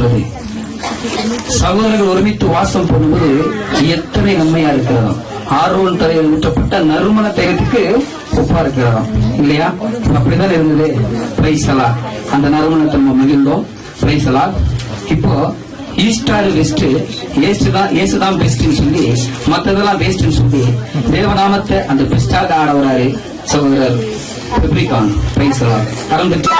இருக்கிறது. சகோதரர்கள் ஒருமித்து வாசம் போடும்போது எத்தனை நன்மையா இருக்கிறதோ. ஆரோன் தலையில் ஊற்றப்பட்ட நறுமண தைலத்துக்கு ஒப்பா இருக்கிறதோ இல்லையா? அப்படிதான் இருந்தது. பிரைசலா அந்த நறுமணத்தை நம்ம மகிழ்ந்தோம். பிரைசலா இப்போ ஈஸ்டார் வெஸ்ட் ஏசுதான் பெஸ்ட்னு சொல்லி மற்றதெல்லாம் வேஸ்ட்னு சொல்லி தேவநாமத்தை அந்த பெஸ்டாக ஆட வராரு சகோதரர் பெப்ரிகான். பிரைசலா கலந்துட்டு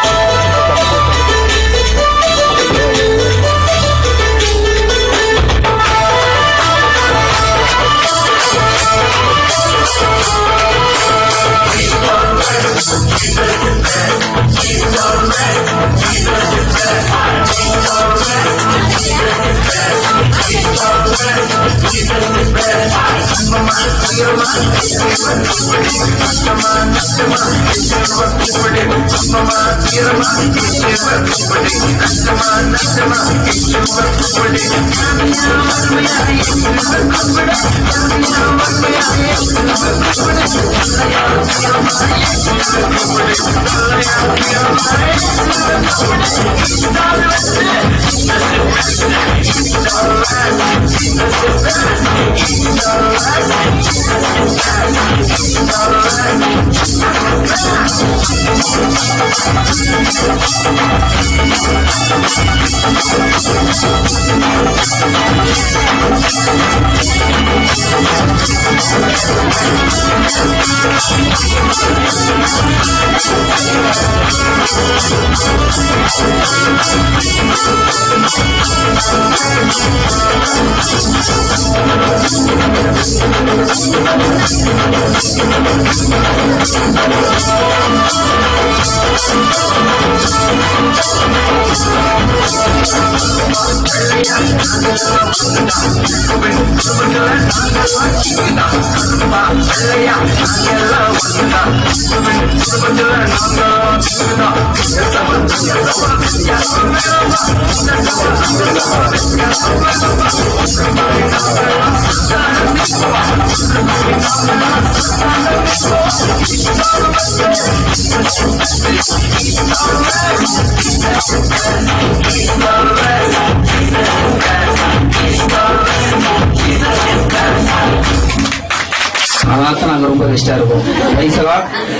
அதான் நாங்க ரொம்ப பெஸ்டா இருக்கோம்.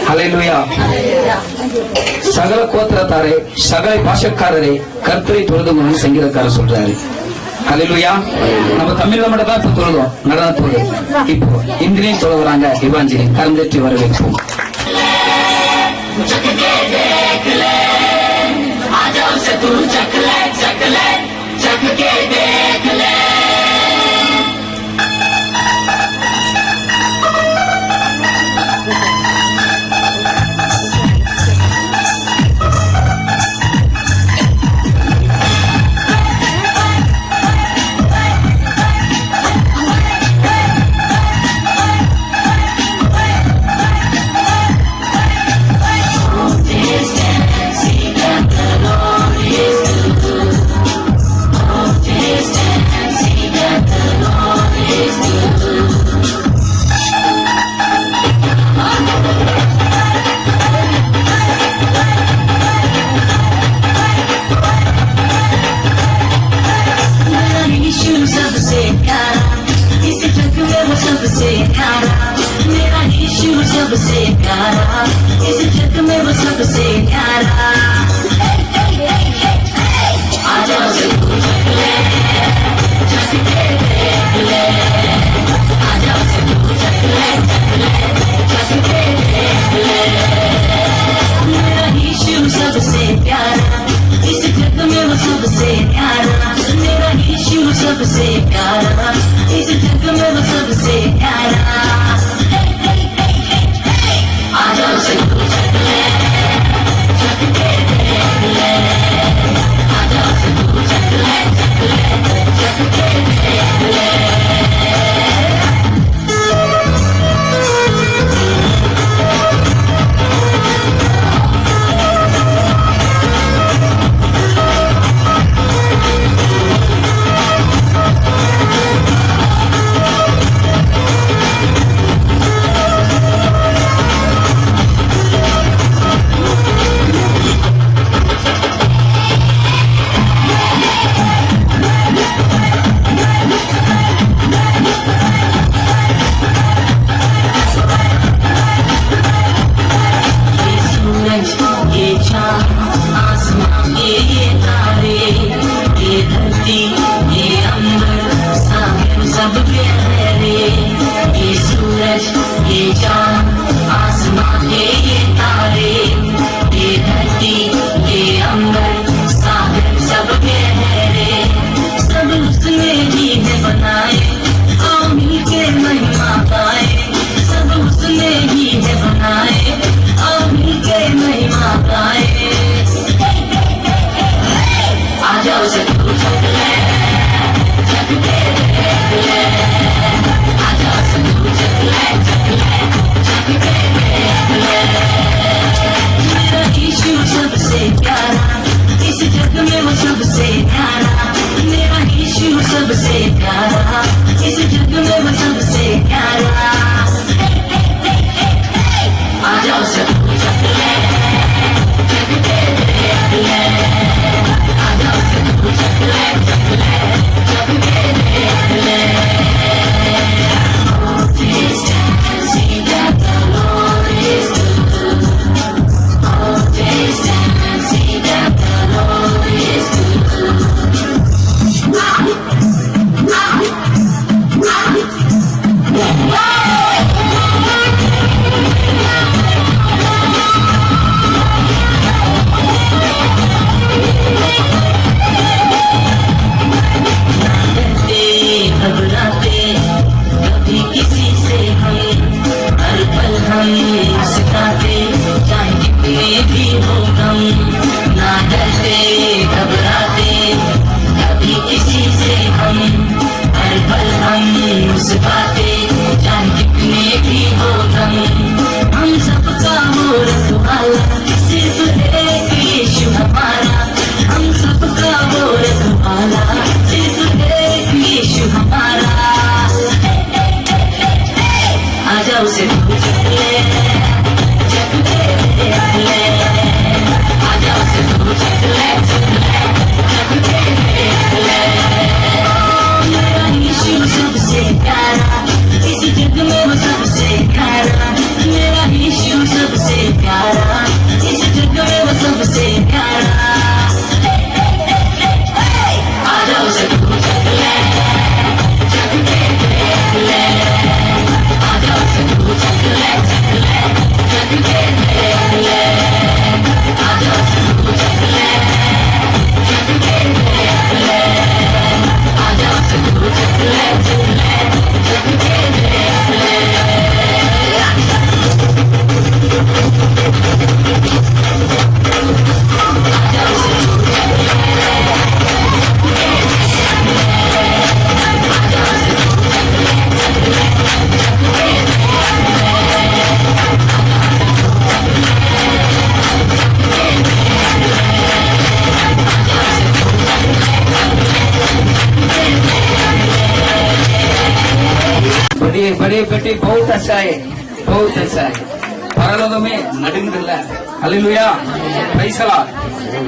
ஹல்லேலூயா. சகல கோத்திரத்தாரே சகல பாஷக்காரரே கர்த்தரை தொழுதுங்கன்னு சங்கீதக்காரர் சொல்றாரு. ஹல்லேலூயா. நம்ம தமிழ்ல மட்டும் தான் இப்ப தொழுதோம் நடனத்தோடு. இப்போ இந்திரியும் தொழ வராங்க. இவாஞ்சலி கலந்துட்டு வரவேற்போம். चांद आसमां के ये तारे, ये धरती ये अंबर सागर सब गहरे, सब उसने ही है बनाए, आओ मिलके महिमा गाए, सब उसने ही है बनाए, आओ मिलके महिमा गाए। आ जाओ से तू चक ले, चक के देख ले, आ जाओ से तू चक ले, चक ले, चक के देख ले। मेरा यीशु सबसे प्यारा, इस जग में वो सबसे प्यारा, मेरा यीशु सबसे प्यारा, इस जग में वो सबसे प्यारा। आ जाओ से तू चक ले, चक के देख ले, आ जाओ से तू चक ले, चक ले, चक के देख ले। Oh, taste and see that the Lord is good. Oh, taste and see that the Lord is good. घबराते कभी किसी से हम, हर पल हम मुस्कुराते चाहे कितने भी हो गम, ना डरते घबराते कभी किसी से हम, हर पल हम मुस्कुराते चाहे कितने भी हो गम। हम सबका वो रखवाला सिर्फ एक यीशु हमारा, हम सबका वो रखवाला सिर्फ एक यीशु हमारा। आ जाओ से तू चक ले, चक के देख ले, आ जाओ से तू चक ले, चक ले, चक के देख ले। मेरा यीशु सबसे प्यारा, इस जग में वो सबसे प्यारा, मेरा यीशु सबसे प्यारा, इस जग में वो सबसे प्यारा। आ जाओ से तू चक ले, चक के देख ले, आ जाओ से तू चक ले, चक ले, चक के देख ले, आ जाओ से तू चक ले, चक के देख ले, आ जाओ से तू चक ले, चक ले, चक के देख ले। बड़े बेटे बहुत अच्छा है, बहुत अच्छा है, பரலோகமே நடுங்குதுல்ல, ஹல்லேலூயா, பிரைஸ் தி லார்ட்.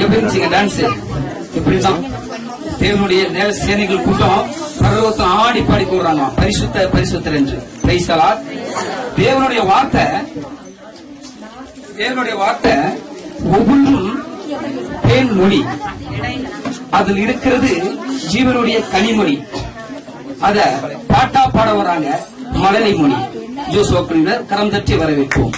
எப்படி இருந்துச்சுங்க டான்ஸ்? இப்படிதான் தேவனுடைய தேவ சேனைகள் கூட்டம் பரலோகத்தை ஆடி பாடி கூடுறாங்க பரிசுத்த பரிசுத்தர் என்று. Praise the Lord. தேவனுடைய வார்த்தை ஒவ்வொன்றும் தேன் மொழி, அதில் இருக்கிறது ஜீவனுடைய கனிமொழி. அத பாட்டா பாட வராங்க மழலை மொழி. ஜோஸ் ஓப்பனினர் கரம் தட்டி வரவேற்போம்.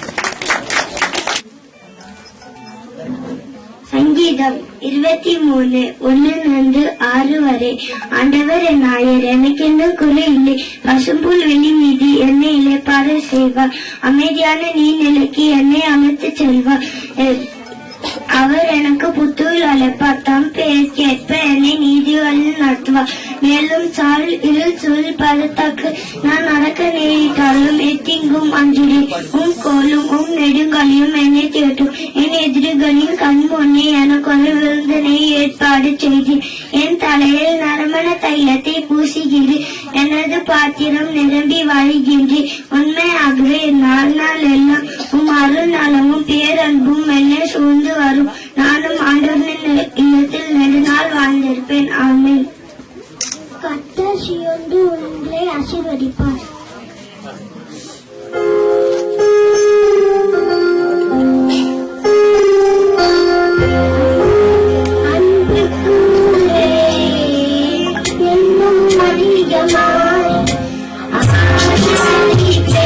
சங்கீதம் 23:1-6 வரை. ஆண்டவர் என் நாயர், எனக்கெந்த குறை இல்லை. பசும்புல் வெளி மீது என்னை இளைப்பாற செய்வார், அமைதியான நீர்நிலைக்கு என்னை அழைத்து செல்வார். அவர் எனக்கு புத்துயிர் அளிப்பார், தம் பெயர்க்கேற்ப என்னை நீதிகளில் நடத்துவார். மேலும் இருள் சூழ் பதத்தாக்கு நான் நடக்க நேரிட்டாலும் எத்திங்கும் அஞ்சுடேன். உம் கோலும் உம் நெடுங்களையும் என்னை தேட்டும். என் எதிரிகளின் கண் முன்னே எனக்கு ஒரு விருந்தினை ஏற்பாடு செய்து என் தலையில் நறுமண தைலத்தை பூசுகிறேன். எனது பாத்திரம் நிரம்பி வழிகின்றேன். உண்மையாகவே என் வாழ்நாள் எல்லாம் உம் அருள் நலமும் பேரன்பும் என்னை சூழ்ந்து வரும். நானும் ஆண்டவரின் இல்லத்தில் நெடுநாள் வாழ்ந்திருப்பேன். ஆமென். கர்த்தர் சீயோனில் உங்களை ஆசீர்வதிப்பார். என்னும் அதிகமாய் ஆசீர்வதிப்பேன்.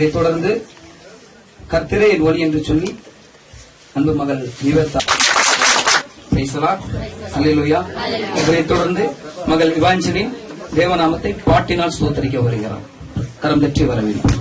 இதைத் தொடர்ந்து கர்த்தரே என் ஒளி என்று சொல்லி அன்பு மகள் நிவேதா பேசலாம். அல்லேலூயா. இதைத் தொடர்ந்து மகள் இவாஞ்சலின் தேவநாமத்தை பாட்டினால் ஸ்தோத்தரிக்க வருகிறார். கரம் தட்டி வரவேண்டும்.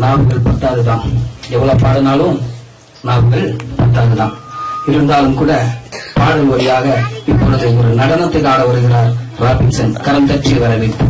நாவுகள் பத்தாதுதான். எவ்வளவு பாடினாலும் நாவுகள் பத்தாதுதான். இருந்தாலும் கூட பாடல் வழியாக இப்பொழுது ஒரு நடனத்துக்கு ஆட வருகிறார் ராபின்சன். கரம் தட்டி வரவேற்பு.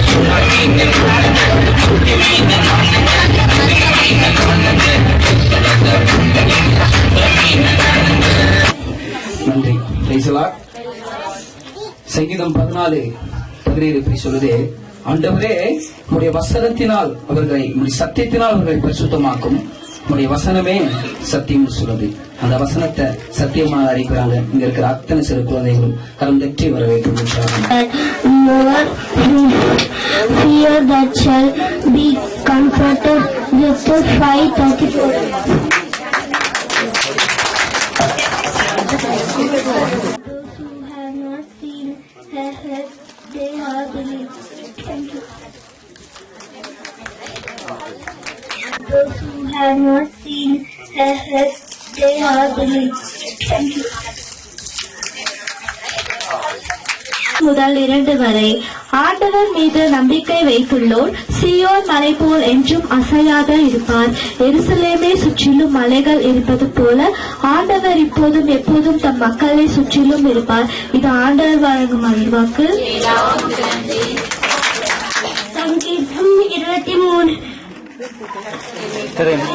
Tsunami சங்கீதம் 14:17 இப்படி சொல்லுது, ஆண்டவரே உம்முடைய வசனத்தினால் அவர்களை, உம்முடைய சத்தியத்தினால் அவர்களை பரிசுத்தமாக்கும், உம்முடைய வசனமே சத்தியம் சொல்லுது. அந்த வசனத்தை சத்தியமாக அறிக்கிறாங்க இங்க இருக்கிற அத்தனை சிறு குழந்தைகளும் கரம் தட்டி வரவேற்று fear that shall be comforted with 5:34. Those who have not seen her head, they have believed. Thank you. Those who have not seen her head, they have believed. Thank you. முதல் 2 வரை. ஆண்டவர் மீது நம்பிக்கை வைத்துள்ளோர் சீயோன் மலை போல் என்றும் அசையாக இருப்பார். எருசலேமை சுற்றிலும் மலைகள் இருப்பது போல ஆண்டவர் இப்போதும் எப்போதும் தம் மக்களை சுற்றிலும் இருப்பார். இது ஆண்டவர் வழங்கும் அருள்வாக்கு. சங்கீதம் 23.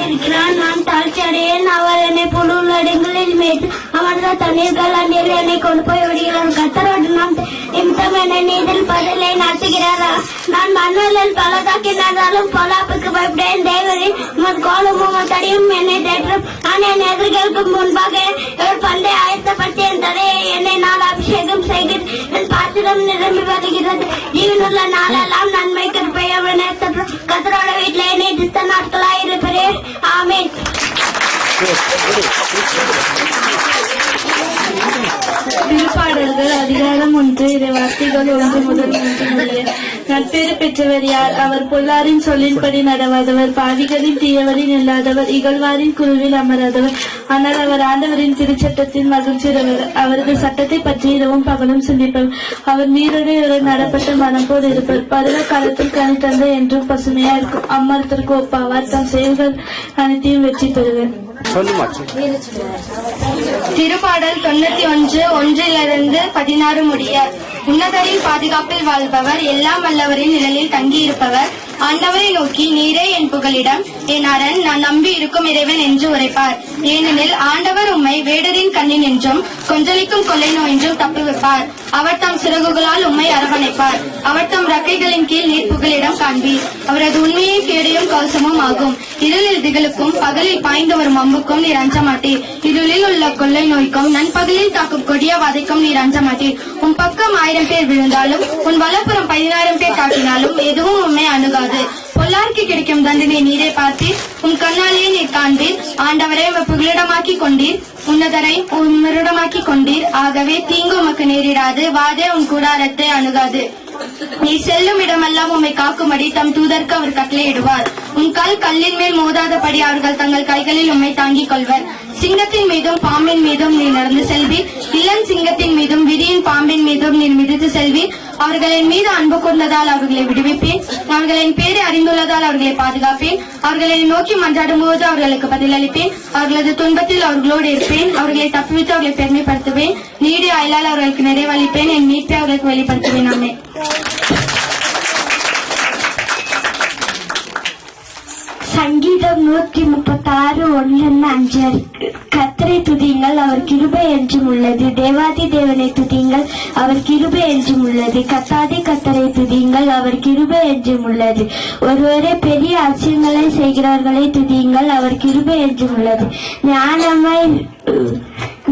இருக்கிறான், நான் தாழ்ச்சி அடையேன். அவர் என்னை புழுலடங்களில் மேய்த்து அமர்ந்த தண்ணீர்கள் அந்நில் என்னை கொண்டு போய் விடுகிறார். கர்த்தரோடு நாம் நிமித்தம் என்னை நீதில் பதிலை நடத்துகிறாரா. நான் மண்ணில் பலதாக்கி நடந்தாலும் பொல்லாப்புக்கு பயப்படேன். தேவரின் உமது கோலமும் தடியும் என்னை தேற்றும். நான் என் எதிர்களுக்கு முன்பாக இவர் பந்தை ஆயத்தப்படுத்தி என் தலையை என்னை நாள் அபிஷேகம் செய்கிறேன். என் பாத்திரம் நிரம்பி வருகிறது. ஜீவனுள்ள நாளெல்லாம் நன்மை கிருபை அவனை கர்த்தரோட வீட்டிலே நீடித்த நாட்களாயிருப்பேன். ஆமென். திருப்பாடல்கள் அதிகாரம் 1 இதை வார்த்தைகள் 1 முதல் 3 முடிய. நட்பேறு பெற்றவர் யார்? அவர் பொல்லாரின் சொல்லின்படி நடவாதவர், பாவிகளின் தீயவரின் இல்லாதவர், இகழ்வாரின் குழுவில் அமராதவர். ஆனால் அவர் ஆண்டவரின் திருச்சட்டத்தின் மகிழ்ச்சியவர். அவரது சட்டத்தை பற்றி இரவும் பகலும் சிந்திப்பவர். அவர் நீருடைய நடப்பட்ட மனம் போல் இருப்பர். பருவ காலத்தில் கனி தந்த என்றும் பசுமையா இருக்கும். அம்மரத்திற்கு ஒப்பாவார். தம் செயல்கள் அனைத்தையும் வெற்றி பெறுவர். திருப்பாடல் 91:1-16 முடிய. உன்னதரின் பாதுகாப்பில் வாழ்பவர், எல்லாம் வல்லவரின் நிழலில் தங்கியிருப்பவர் ஆண்டவரை நோக்கி, நீரே என் புகலிடம், என் அரண், நான் நம்பி இருக்கும் இறைவன் என்று உரைப்பார். ஏனெனில் ஆண்டவர் உம்மை வேடரின் கண்ணின் என்றும் கொஞ்சலிக்கும் கொள்ளை நோய் என்றும் தப்புவிப்பார். அவர் தம் சிறகுகளால் உம்மை அரவணைப்பார். அவர் தம் ரக்கைகளின் கீழ் நீர் புகலிடம் காண்பீர். அவரது உண்மையை கேடையும் கவசமும் ஆகும். இருளில் திகழுக்கும் பகலில் பாய்ந்து வரும் அம்புக்கும் நீர் அஞ்ச மாட்டீர். இருளில் உள்ள கொள்ளை நோய்க்கும் நண்பகலில் தாக்கும் கொடிய வாதைக்கும் நீர் அஞ்ச மாட்டீர். உன் பக்கம் 1000 பேர் விழுந்தாலும் உன் வலப்புறம் 10,000 பேர் தாக்கினாலும் எதுவும் உண்மை அணுகாது. பொல்லாருக்கு கிடைக்கும் தண்டனை நீரே பார்த்தீர். உன் கண்ணாலேயே நீர் காண்பீர். ஆண்டவரை புகலிடமாக்கி கொண்டீர், உன்னதரை உம்மிடமாக்கி கொண்டீர். ஆகவே தீங்கு உமக்கு நேரிடாது, வாதே உன் கூடாரத்தை அணுகாது. நீ செல்லும் இடமெல்லாம் உம்மை காக்கும்படி தம் தூதருக்கு அவர் கட்டளையிடுவார். உன் கல்லின் மேல் மோதாதபடி அவர்கள் தங்கள் கைகளில் உம்மை தாங்கிக் கொள்வர். சிங்கத்தின் மீதும் பாம்பின் மீதும் நீர் நடந்து செல்வீர். இளம் சிங்கத்தின் மீதும் விரியின் பாம்பின் மீதும் நீர் மிதித்து செல்வீர். அவர்களின் மீது அன்பு கொண்டதால் அவர்களை விடுவிப்பேன். அவர்களின் பேரை அறிந்துள்ளதால் அவர்களை பாதுகாப்பேன். அவர்களை நோக்கி மன்றாடும் போது அவர்களுக்கு பதிலளிப்பேன். அவர்களது துன்பத்தில் அவர்களோடு இருப்பேன். அவர்களை தப்புவித்து அவர்களை பெருமைப்படுத்துவேன். நீடி அயலால் அவர்களுக்கு நிறைவளிப்பேன். என் மீட்பை அவர்களுக்கு வெளிப்படுத்துவேன். ஆமென். சங்கீதம் 136:1-5. கர்த்தரை துதியுங்கள், அவர் கிருபை என்றும் உள்ளது. தேவாதி தேவனை துதியுங்கள், அவர் கிருபை என்றும் உள்ளது. கர்த்தாதி கர்த்தரை துதியுங்கள், அவர் கிருபை என்றும் உள்ளது. ஒருவரே பெரிய அதிசயங்களை செய்கிறவர்களை துதியுங்கள், அவர் கிருபை என்றும் உள்ளது.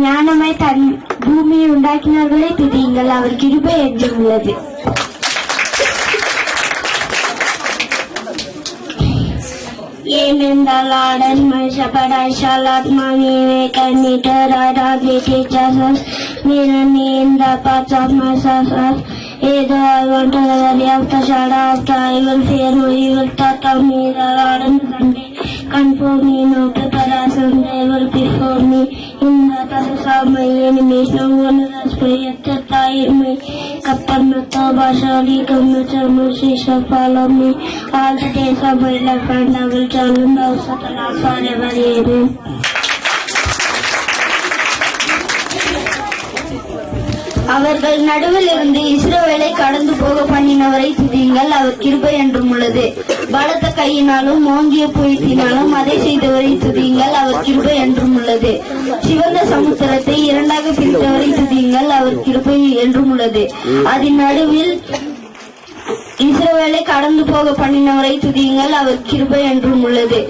ஞானமாய் தன் பூமியை உண்டாக்கினவர்களை துதியுங்கள், அவர் கிருபை என்றும் உள்ளது. Amen. The Lord is my shepherd, I shall not make any terror. He teaches us, lead me in the paths of my success. Either I want to the valley of the shadow of death, I will fear no evil thought of me. The Lord is with me. Confirm me, no preparation, they will before me. In the presence of my enemies, no one will spirit to tie me. Kappan Mataba surely come with your mercy shall follow me. All the days of my life, and I will dwell in the house of the Lord forever. Amen. அவர்கள் நடுவில் இருந்து இஸ்ரவேலை கடந்து போக பண்ணினவரை துதியுங்கள், அவர் கிருபை என்றும் உள்ளது. பலத்த கையினாலும் ஓங்கிய புயத்தினாலும் அதை செய்தவரை துதியுங்கள், அவர் கிருபை என்றும் உள்ளது. சிவந்த சமுத்திரத்தை இரண்டாக பிரித்தவரை துதியுங்கள், அவர் கிருபை என்றும் உள்ளது. அதன் நடுவில் இஸ்ரவேலை கடந்து போக பண்ணினவரை துதியுங்கள், அவர் கிருபை என்றும் உள்ளது.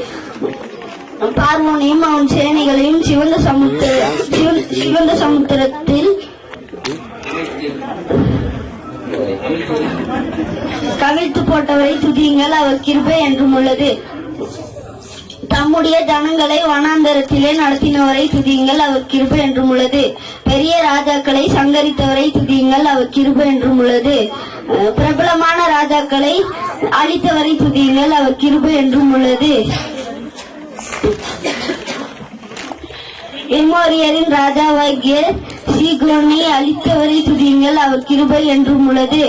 பார்வோனையும் அவன் சேனைகளையும் சிவந்த சமுத்திரத்தில் கவிழ்த்து போட்டவரை துதியுங்கள், அவர் கிருபை என்றும் உள்ளது. தம்முடைய ஜனங்களை வனாந்தரத்திலே நடத்தினவரை துதியுங்கள், அவர் கிருபை என்றும் உள்ளது. பெரிய ராஜாக்களை சங்கரித்தவரை துதியுங்கள், அவர் கிருபை என்றும் உள்ளது. பிரபலமான ராஜாக்களை அழித்தவரை துதியுங்கள், அவர் கிருபை என்றும் உள்ளது. எமோரியரின் ராஜாவாகிய சீகோனை அழித்தவரை துதியுங்கள், அவர் கிருபை என்றும் உள்ளது.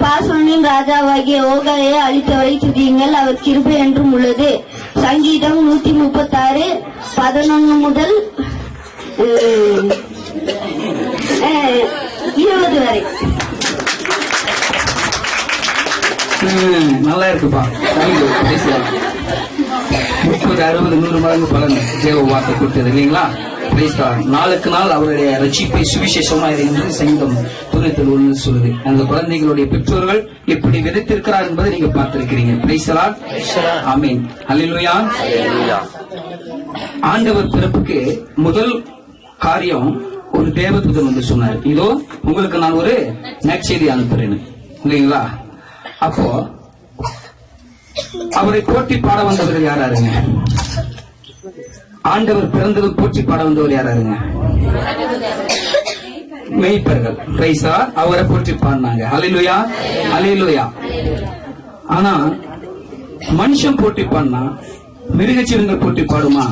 பாசானின் ராஜாவாகிய ஓகாயை அழித்தவரை துதியுங்கள், அவர் கிருபை என்றும் உள்ளது. சங்கீதம் 136 11 முதல் 20 வரை. நல்லா இருக்குப்பா. 30, 60, 100 மடங்கு பலன் தேவ வார்த்தை கொடுத்தது இல்லைங்களா? நாளுக்கு நாள் அவருடைய ரட்சிப்பை சுவிசேஷமா என்று சங்கீதம் 91 சொல்லுது. அந்த குழந்தைகளுடைய பெற்றோர்கள் எப்படி விதைத்திருக்கிறார் என்பதை நீங்க பார்த்திருக்கிறீங்க. Praise the Lord. ஆமென். அல்லேலூயா. ஆண்டவர் பிறப்புக்கு முதல் காரியம் ஒரு தேவதூதன் வந்து சொன்னார், இதோ உங்களுக்கு நான் ஒரு நற்செய்தி அனுப்புறேன் இல்லைங்களா? அப்போ அவரை போற்றி பாட வந்தவர்கள் யாராருங்க? ஆண்டவர் பிறந்தது போற்றி பாட வந்தவர் யாராருங்க? மெய்ப்பர்கள். பிரைஸா அவரை போற்றி பாடினாங்க. அல்லேலூயா, அல்லேலூயா. ஆனா மனுஷன் போற்றி பாடினா மிருகச்சீவங்கள் போற்றி பாடுமா?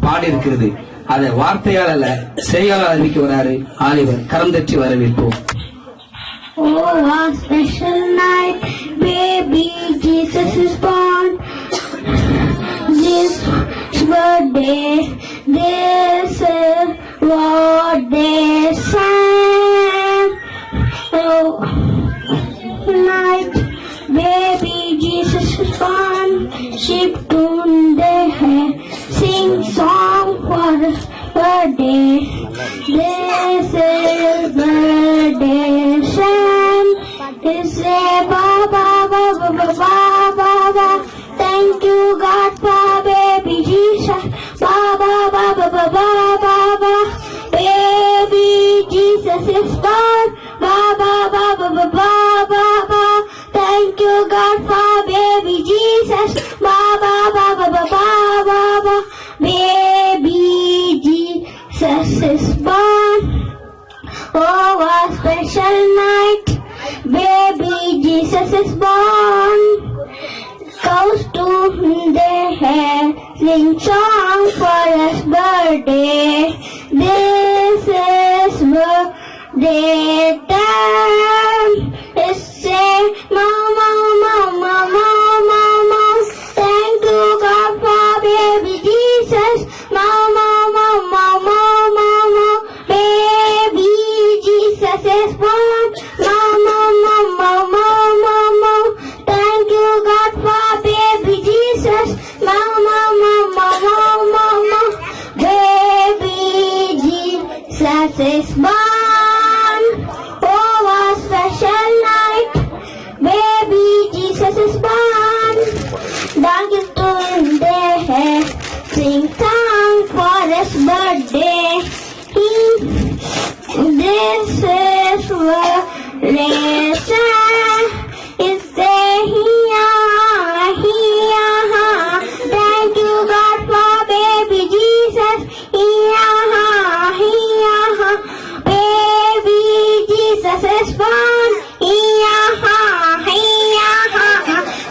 பாடி இருக்கிறது. அதை வார்த்தையால் அல்ல, செய்யால் அறிவிக்க வராரு ஆலிவர். கரம் தட்டி வரவேற்போம். Oh, what special night, baby Jesus is born. This birthday, this is what they sang. Oh, night, baby Jesus is born. Sheep tune their hair, sing song for the birthday. This is birthday song. They say ba ba ba ba ba ba ba ba. Thank you God for baby Jesus. Ba ba ba ba ba ba ba ba. Baby Jesus is born. Ba ba ba ba ba ba ba ba. Thank you God for baby Jesus. Ba ba ba ba ba ba ba ba. Baby Jesus is born. Oh, what special night, baby Jesus is born. Cows tune their hair, sing song for his birthday. This is birthday time. It's say mama, mama, mama, mama. Thank you God for baby Jesus. Mama, mama, mama, mama. Baby Jesus is born. Mama, mama, mama, mama. Thank you God for baby Jesus. Mama, mama, mama, mama. Baby Jesus is born. Oh, what special night, baby Jesus is born. Donkeys tune their hair, sing song for his birthday. This is what they say. It's say here. Thank you God for baby Jesus. Here. Baby Jesus is born. Here.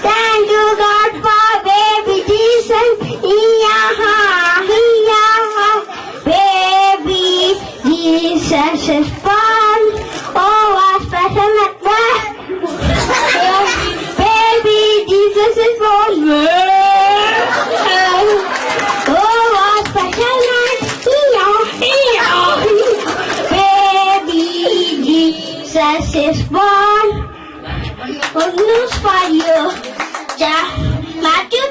Thank you God for baby Jesus. Here. Baby Jesus is born. Oh, what special night. news for you. Matthew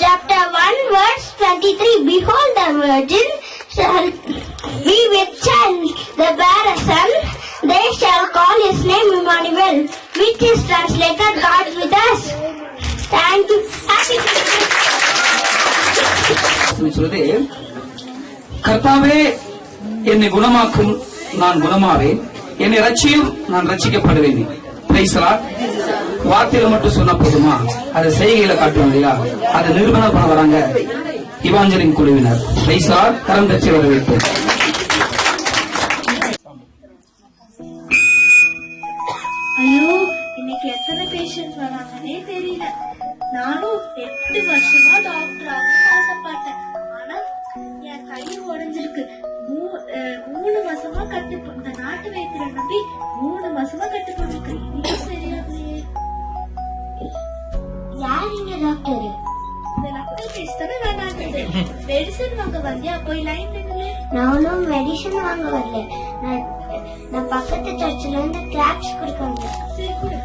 chapter 1 verse 23. Behold, the virgin shall be with child, the bear a son. They shall call his name Emmanuel, which is translated God with us. Thank you. Happy Christmas. சொல்லுது, கர்த்தாவே என்னை குணமாக்கும், நான் குணமாவேன், என்னை ரட்சியும், நான் ரட்சிக்கப்படுவேன். Praise the Lord. வார்த்தையில மட்டும் சொன்ன போதுமா? அதை செய்கையில காட்டுவோம் இல்லையா? அதை நிரூபணம் பண்ண வராங்க இவாஞ்சலின் குழுவினர். Praise the Lord. கரம் தட்டி வரவேற்பு. ஐயோ, இன்னைக்கு எத்தனை பேஷண்ட் வராங்கன்னே தெரியல. நானும் 8 வருஷமா டாக்டர் ஆகணும்னு ஆசைப்பட்டேன். ஆனா என் கை உடைஞ்சிருக்கு. 3 மாசமா இந்த நாட்டு வைத்தியரை நம்பி 3 மாசமா கட்டுப்பட்டிருக்கு. இன்னும் சரியாகலையே. யாருங்க டாக்டர்? இந்த டாக்டர் டெஸ்ட் தானே வேணாங்குது. மெடிசன் வாங்க வந்தியா? போய் லைன் நின்னு. நானும் மெடிசன் வாங்க வரல. நான் பக்கத்து சர்ச்சில் இருந்து கிளாப்ஸ் கொடுக்க வந்தேன். சரி கொடு.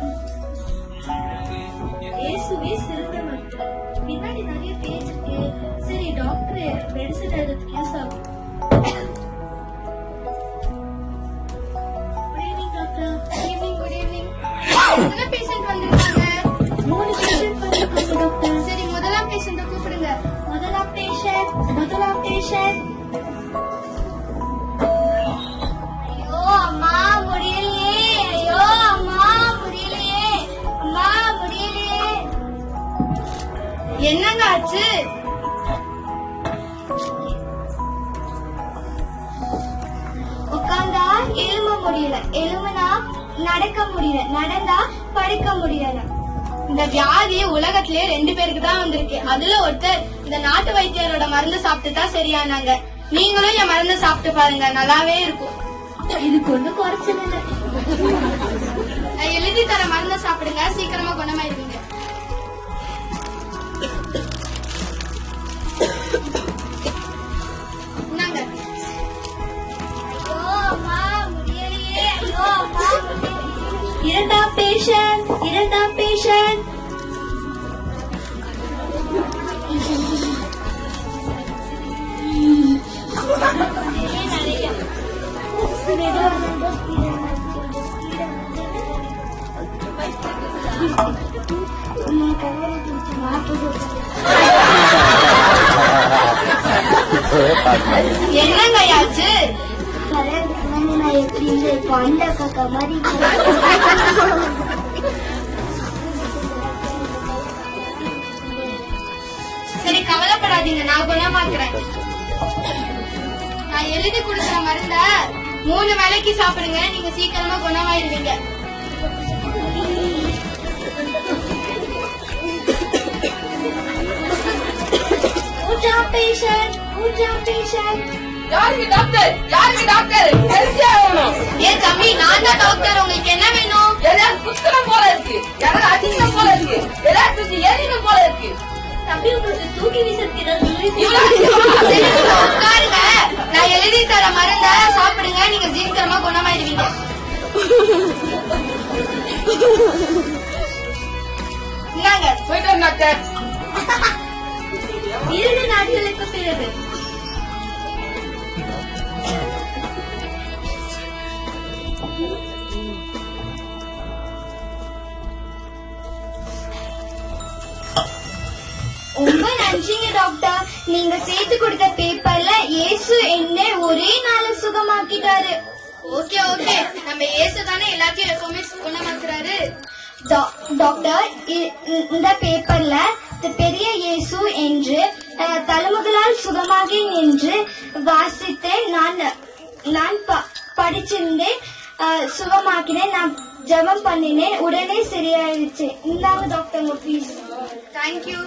இயேசுவே சிறந்த மருத்துவர். பின்னாடி நிறைய பேஜ் இருக்கு. சரி டாக்டர் மெடிசன் எழுதுறதுக்கு யூஸ் ஆகும். Good evening doctor. Good evening. எத்தனை பேஷண்ட் வந்திருக்காங்க? 3 பேஷண்ட் வந்திருக்காங்க டாக்டர். சரி, முதலாம் பேஷண்ட கூப்பிடுங்க. முதலாம் பேஷண்ட். ஐயோ அம்மா முடியலையே, ஐயோ அம்மா முடியலையே, அம்மா முடியலையே. என்னங்க ஆச்சு? உட்கார்ந்தா எழும்ப முடியல, எழும்புனா நடக்க முடியல, நடந்தா படுக்க முடியல. இந்த வியாதி உலகத்திலே 2 பேருக்கு தான் வந்திருக்கு. அதுல ஒருத்தர் இந்த நாட்டு வைத்தியரோட மருந்து சாப்பிட்டு தான் சரியானாங்க. நீங்களும் என் மருந்து சாப்பிட்டு பாருங்க, நல்லாவே இருக்கும். இதுக்கு ஒன்றும் குறைச்சல் இல்லை. நான் எழுதி தர மருந்து சாப்பிடுங்க, சீக்கிரமா குணமாயிருவீங்க. இந்தாங்க. ஐயோ அம்மா முடியலையே, ஐயோ அம்மா முடியலையே. இரண்டாம் பேஷண்ட். என்னங்க ஆச்சு? நான் எப்படி இந்த பண்ட காக்கா மாதிரி சரி, கவலைப்படாதீங்க, நான் குணமாக்குறேன். நான் எழுதி கொடுக்குற மருந்த 3 வேளைக்கு சாப்பிடுங்க, நீங்க சீக்கிரமா குணமாயிருவீங்க. மூன்றாம் பேஷண்ட். யாருக்கு டாக்டர்? ஹெல்த்தி ஆகணும். ஏன் தம்பி, நான் தான் டாக்டர், உங்களுக்கு என்ன வேணும்? எதாவது குத்தணும் போல இருக்கு, யாராவது அடிக்கணும் போல இருக்கு, எதாவது தூக்கி எறியணும் போல இருக்கு. தம்பி உங்களுக்கு தூக்கி வீசறதுக்கு ஏதாவது சரி, நீங்க உட்காருங்க. நான் எழுதி தர மருந்த சாப்பிடுங்க, நீங்க சீக்கிரமா குணமாயிருவீங்க. இந்தாங்க. போயிட்டு வரேன் டாக்டர். 2 நாட்களுக்கு பிறகு ரொம்ப நன்றிங்க டாக்டர். நீங்க சேர்த்து கொடுத்த பேப்பர்ல இயேசு என்ன ஒரே நாள் சுகமாக்கிட்டாரு. ஓகே, நம்ம இயேசு தானே எல்லாத்தையும் எப்பவுமே குணமாக்குறாரு. டாக்டர், இந்த பேப்பர்ல பெரிய இயேசு என்று தலைமுதலால் சுகமாகேன் என்று வாசித்தேன். நான் படிச்சிருந்தேன், சுகமாக்கினேன். நான் ஜெபம் பண்ணினேன், உடனே சரியாயிடுச்சு. இந்தாங்க doctor please. Thank you.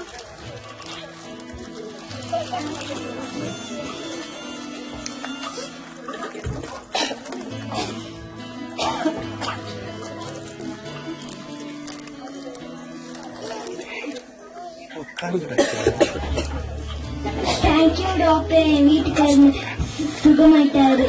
Thank you doctor. என் வீட்டுக்காரங்க சுகமாயிட்டாரு.